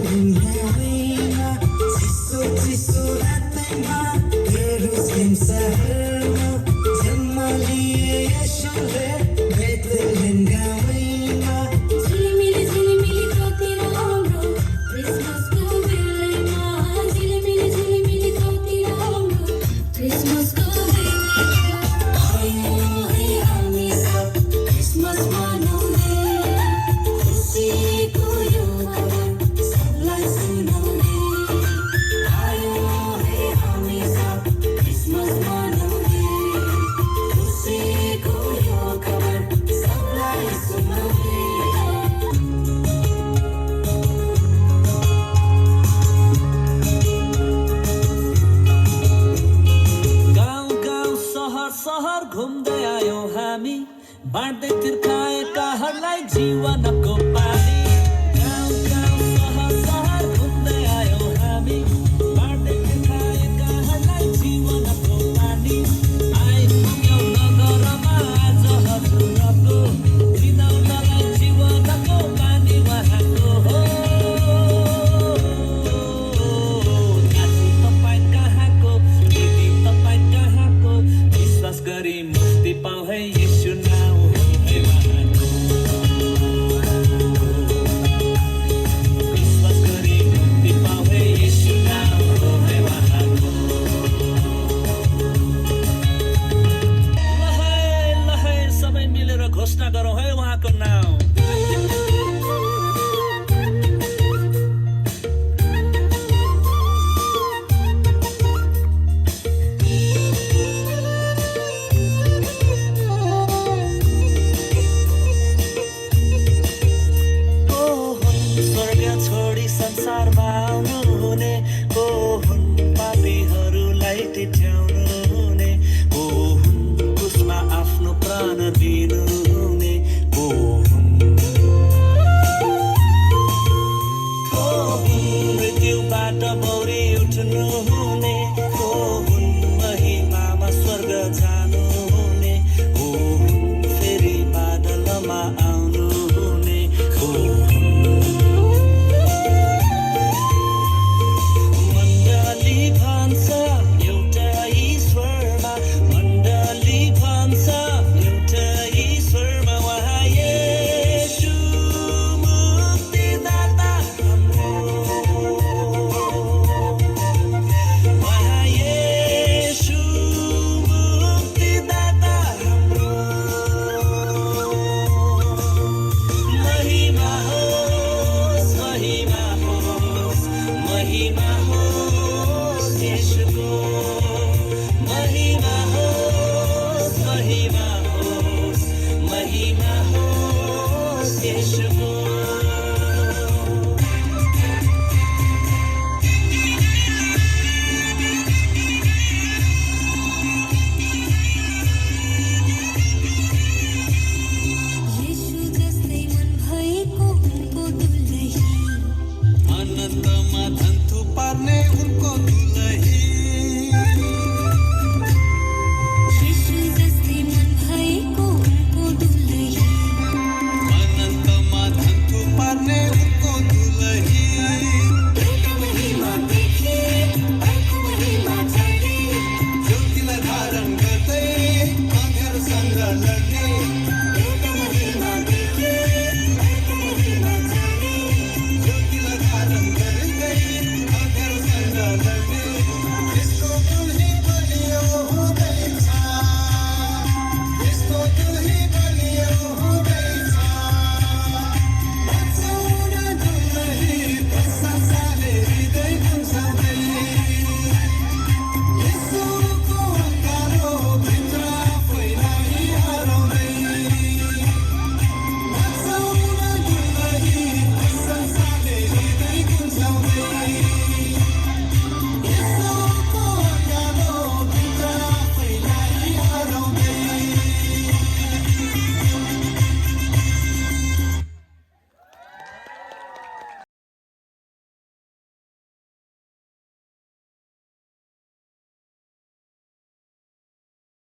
ढुङ्गामा चिसो चिसो रातैमा जेरुसलेम सहरमा जन्म लिए यशुले बेथलेहेम गाउँमा झिलिमिली झिलिमिली कति राम्रो क्रिसमसको बेलामा झिलिमिली झिलिमिली कति राम्रो क्रिसमसको बेलामा आयो है हामी सब क्रिसमस मनाउने खुसीको यो खबर सबलाई सुनाउने आयो है हामी सब क्रिसमस मनाउने खुसीको यो खबर सबलाई सुनाउने गाउँ गाउँ सहर सहर घुम्दै आयो हामी बाँड्दै तिर्खाएकाहरूलाई जीवनको पानी गाउँ गाउँ सहर सहर घुम्दै आयो हामी बाँड्दै तिर्खाएकाहरूलाई जीवनको पानी आइपुग्यौ नगरमा आज हजुरको चिनाउनलाई जीवनको पानी उहाँको हो दाजु तपाईँ कहाँको दिदी तपाईँ कहाँको विश्वास गरी मुक्ति पाऊ है यीशु नाउँ हो है उहाँको विश्वास गरी मुक्ति पाऊ है यीशु नाउँ हो है उहाँको ल है सबै मिलेर घोषणा गरौँ है उहाँको नाउँ स्वर्ग छोडी संसारमा आउनुहुने